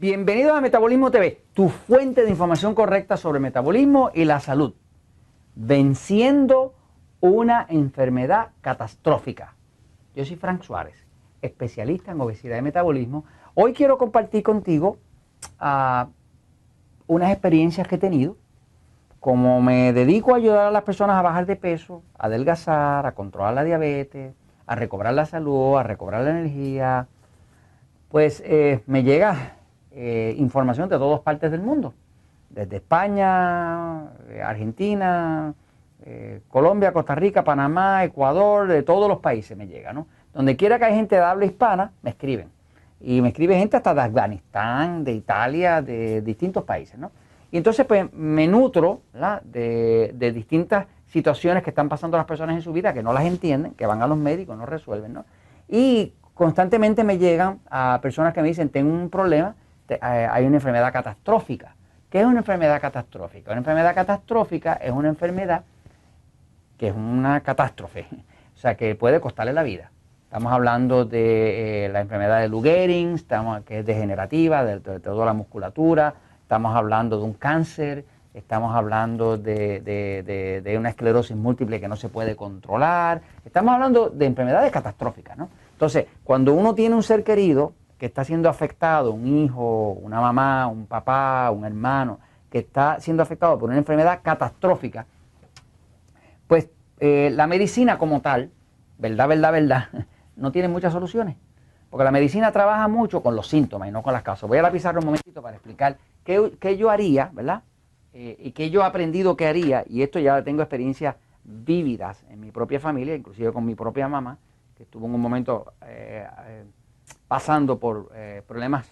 Bienvenidos a Metabolismo TV, tu fuente de información correcta sobre el metabolismo y la salud. Venciendo una enfermedad catastrófica. Yo soy Frank Suárez, especialista en obesidad y metabolismo. Hoy quiero compartir contigo unas experiencias que he tenido. Como me dedico a ayudar a las personas a bajar de peso, a adelgazar, a controlar la diabetes, a recobrar la salud, a recobrar la energía, pues me llega información de todas partes del mundo. Desde España, Argentina, Colombia, Costa Rica, Panamá, Ecuador, de todos los países me llega, ¿no? Donde quiera que hay gente de habla hispana, me escriben. Y me escribe gente hasta de Afganistán, de Italia, de distintos países, ¿no? Y entonces pues me nutro, ¿verdad?, de distintas situaciones que están pasando las personas en su vida, que no las entienden, que van a los médicos, no resuelven, ¿no? Y constantemente me llegan a personas que me dicen, tengo un problema, hay una enfermedad catastrófica. ¿Qué es una enfermedad catastrófica? Una enfermedad catastrófica es una enfermedad que es una catástrofe, o sea, que puede costarle la vida. Estamos hablando de la enfermedad de Lou Gehrig, que es degenerativa, de toda la musculatura. Estamos hablando de un cáncer, estamos hablando de una esclerosis múltiple que no se puede controlar. Estamos hablando de enfermedades catastróficas, ¿no? Entonces, cuando uno tiene un ser querido que está siendo afectado, un hijo, una mamá, un papá, un hermano, que está siendo afectado por una enfermedad catastrófica, pues la medicina como tal, verdad, no tiene muchas soluciones. Porque la medicina trabaja mucho con los síntomas y no con las causas. Voy a la pizarra un momentito para explicar qué yo haría, ¿verdad? Y qué yo he aprendido que haría, y esto ya tengo experiencias vívidas en mi propia familia, inclusive con mi propia mamá, que estuvo en un momento pasando por problemas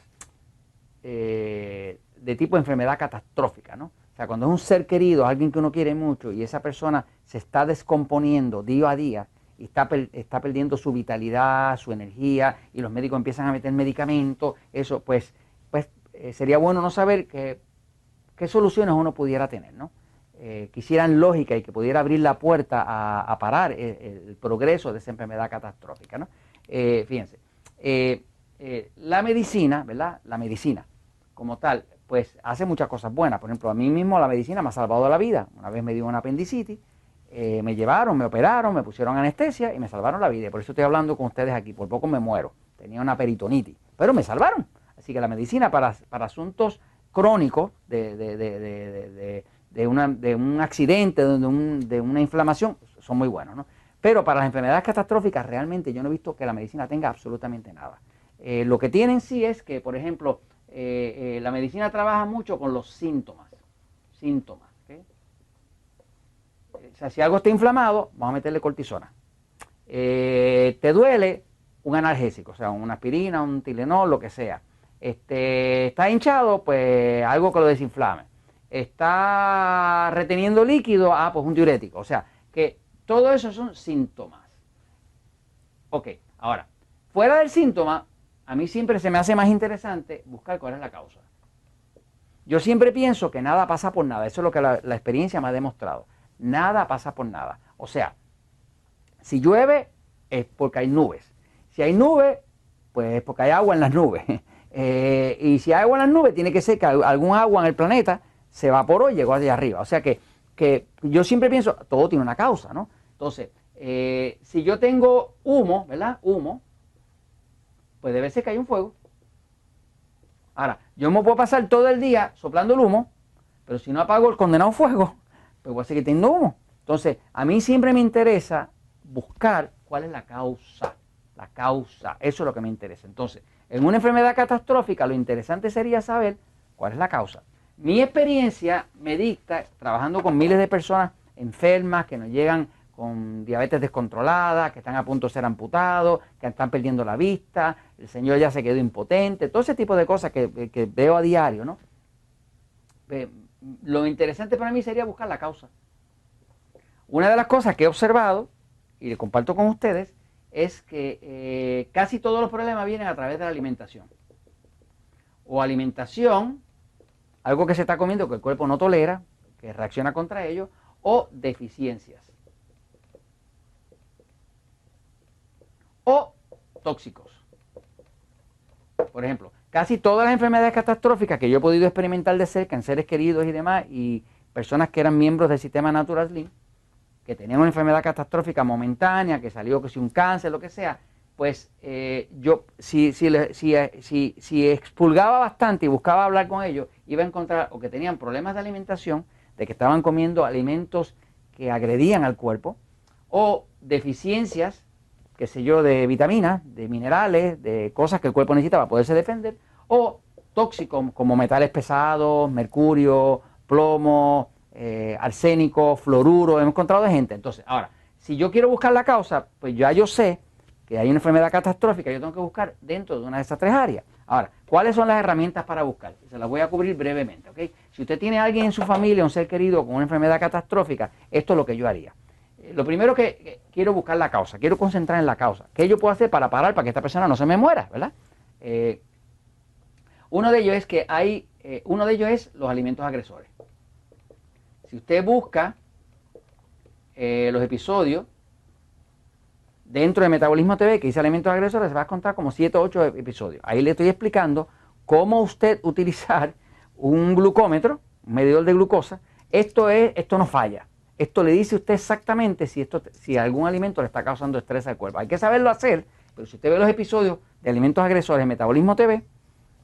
de tipo de enfermedad catastrófica, ¿no? O sea, cuando es un ser querido, alguien que uno quiere mucho, y esa persona se está descomponiendo día a día, y está perdiendo su vitalidad, su energía, y los médicos empiezan a meter medicamentos, eso pues sería bueno no saber qué soluciones uno pudiera tener, ¿no? Que hicieran lógica y que pudiera abrir la puerta a parar el progreso de esa enfermedad catastrófica, ¿no? Fíjense, la medicina, ¿verdad? La medicina como tal, pues hace muchas cosas buenas. Por ejemplo, a mí mismo la medicina me ha salvado la vida. Una vez me dio una apendicitis, me llevaron, me operaron, me pusieron anestesia y me salvaron la vida. Y por eso estoy hablando con ustedes aquí. Por poco me muero. Tenía una peritonitis, pero me salvaron. Así que la medicina para asuntos crónicos de un accidente, de una inflamación, son muy buenos, ¿no? Pero para las enfermedades catastróficas realmente yo no he visto que la medicina tenga absolutamente nada. Lo que tienen sí es que, por ejemplo, la medicina trabaja mucho con los síntomas. ¿Okay? O sea, si algo está inflamado, vamos a meterle cortisona. Te duele, un analgésico, o sea, una aspirina, un Tylenol, lo que sea. Está hinchado, pues algo que lo desinflame. Está reteniendo líquido, pues un diurético. O sea, que todo eso son síntomas. Ok, ahora, fuera del síntoma, a mí siempre se me hace más interesante buscar cuál es la causa. Yo siempre pienso que nada pasa por nada. Eso es lo que la experiencia me ha demostrado. Nada pasa por nada. O sea, si llueve es porque hay nubes. Si hay nubes, pues es porque hay agua en las nubes. Y si hay agua en las nubes, tiene que ser que algún agua en el planeta se evaporó y llegó hacia arriba. O sea que yo siempre pienso, todo tiene una causa, ¿no? Entonces, si yo tengo humo, ¿verdad? Humo, pues debe ser que hay un fuego. Ahora, yo me puedo pasar todo el día soplando el humo, pero si no apago el condenado fuego, pues voy a seguir teniendo humo. Entonces, a mí siempre me interesa buscar cuál es la causa. La causa, eso es lo que me interesa. Entonces, en una enfermedad catastrófica, lo interesante sería saber cuál es la causa. Mi experiencia me dicta, trabajando con miles de personas enfermas que nos llegan con diabetes descontrolada, que están a punto de ser amputados, que están perdiendo la vista, el señor ya se quedó impotente, todo ese tipo de cosas que veo a diario, ¿no? Lo interesante para mí sería buscar la causa. Una de las cosas que he observado, y le comparto con ustedes, es que casi todos los problemas vienen a través de la alimentación. O alimentación, algo que se está comiendo que el cuerpo no tolera, que reacciona contra ello, o deficiencias. O tóxicos. Por ejemplo, casi todas las enfermedades catastróficas que yo he podido experimentar de cerca en seres queridos y demás, y personas que eran miembros del sistema Natural Slim, que tenían una enfermedad catastrófica momentánea, que salió que si un cáncer, lo que sea, pues yo si expulgaba bastante y buscaba hablar con ellos, iba a encontrar o que tenían problemas de alimentación, de que estaban comiendo alimentos que agredían al cuerpo, o deficiencias, qué sé yo, de vitaminas, de minerales, de cosas que el cuerpo necesita para poderse defender, o tóxicos como metales pesados, mercurio, plomo, arsénico, fluoruro, hemos encontrado de gente. Entonces, ahora, si yo quiero buscar la causa, pues ya yo sé que hay una enfermedad catastrófica, yo tengo que buscar dentro de una de esas tres áreas. Ahora, ¿cuáles son las herramientas para buscar? Se las voy a cubrir brevemente, ¿ok? Si usted tiene a alguien en su familia, un ser querido con una enfermedad catastrófica, esto es lo que yo haría. Lo primero que quiero buscar la causa, quiero concentrar en la causa. ¿Qué yo puedo hacer para parar, para que esta persona no se me muera, ¿verdad? Uno de ellos es los alimentos agresores. Si usted busca los episodios dentro de Metabolismo TV, que dice alimentos agresores, se va a contar como 7 o 8 episodios. Ahí le estoy explicando cómo usted utilizar un glucómetro, un medidor de glucosa. Esto no falla. Esto le dice a usted exactamente si algún alimento le está causando estrés al cuerpo. Hay que saberlo hacer, pero si usted ve los episodios de alimentos agresores en Metabolismo TV,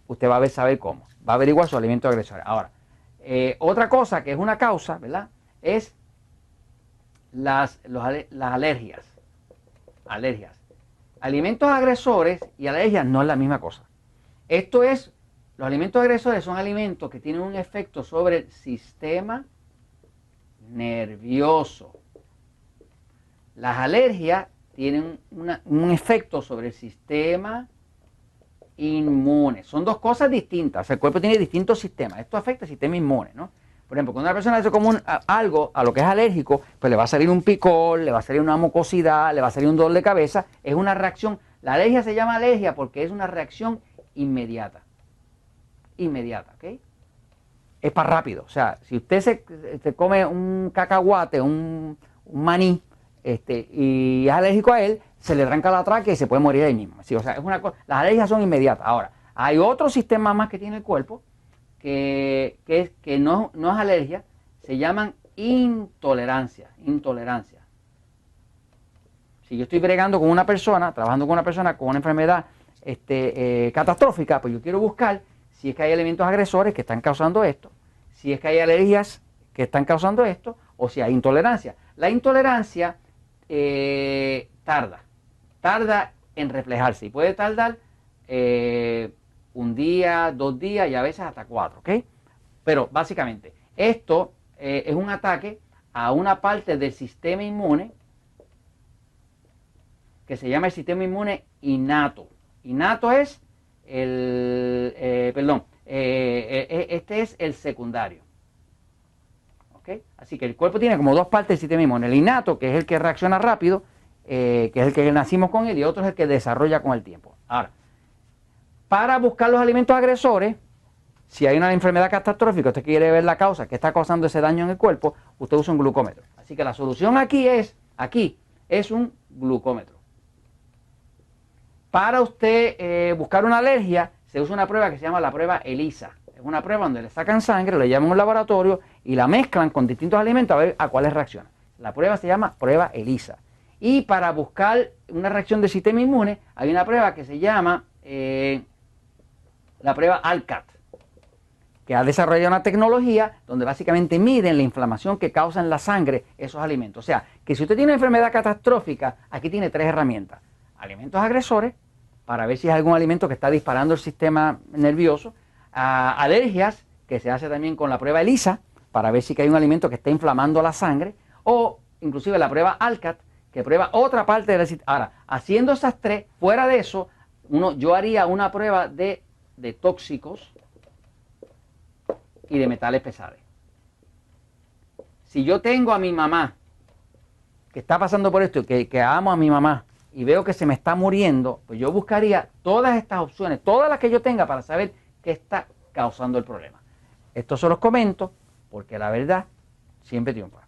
usted va a saber cómo. Va a averiguar sus alimentos agresores. Ahora, otra cosa que es una causa, ¿verdad? Es las alergias. Alergias. Alimentos agresores y alergias no es la misma cosa. Los alimentos agresores son alimentos que tienen un efecto sobre el sistema nervioso. Las alergias tienen un efecto sobre el sistema inmune. Son dos cosas distintas. El cuerpo tiene distintos sistemas. Esto afecta al sistema inmune, ¿no? Por ejemplo, cuando una persona hace como algo a lo que es alérgico, pues le va a salir un picor, le va a salir una mucosidad, le va a salir un dolor de cabeza. Es una reacción. La alergia se llama alergia porque es una reacción inmediata. Inmediata, ¿ok? Es para rápido. O sea, si usted se come un cacahuate, un maní, y es alérgico a él, se le tranca la tráquea y se puede morir ahí mismo. ¿Sí? O sea, las alergias son inmediatas. Ahora, hay otro sistema más que tiene el cuerpo que no es alergia, se llaman intolerancias. Intolerancia. Si yo estoy bregando con una persona, trabajando con una persona con una enfermedad catastrófica, pues yo quiero buscar si es que hay elementos agresores que están causando esto, si es que hay alergias que están causando esto, o si hay intolerancia. La intolerancia tarda en reflejarse y puede tardar un día, 2 días y a veces hasta 4, ¿ok? Pero básicamente esto es un ataque a una parte del sistema inmune que se llama el sistema inmune innato. Innato es este es el secundario. ¿Ok? Así que el cuerpo tiene como dos partes del sistema inmune. El innato, que es el que reacciona rápido, que es el que nacimos con él, y otro es el que desarrolla con el tiempo. Ahora, para buscar los alimentos agresores, si hay una enfermedad catastrófica, usted quiere ver la causa que está causando ese daño en el cuerpo, usted usa un glucómetro. Así que la solución aquí es un glucómetro. Para usted buscar una alergia, se usa una prueba que se llama la prueba ELISA. Es una prueba donde le sacan sangre, le llevan a un laboratorio y la mezclan con distintos alimentos a ver a cuáles reaccionan. La prueba se llama prueba ELISA. Y para buscar una reacción del sistema inmune, hay una prueba que se llama la prueba ALCAT, que ha desarrollado una tecnología donde básicamente miden la inflamación que causa en la sangre esos alimentos. O sea, que si usted tiene una enfermedad catastrófica, aquí tiene 3 herramientas. Alimentos agresores, para ver si hay algún alimento que está disparando el sistema nervioso. Alergias, que se hace también con la prueba ELISA, para ver si hay un alimento que está inflamando la sangre. O inclusive la prueba ALCAT, que prueba otra parte del sistema. Ahora, haciendo esas 3, fuera de eso, yo haría una prueba de tóxicos y de metales pesados. Si yo tengo a mi mamá que está pasando por esto, que amo a mi mamá y veo que se me está muriendo, pues yo buscaría todas estas opciones, todas las que yo tenga para saber qué está causando el problema. Esto se los comento porque la verdad siempre triunfa.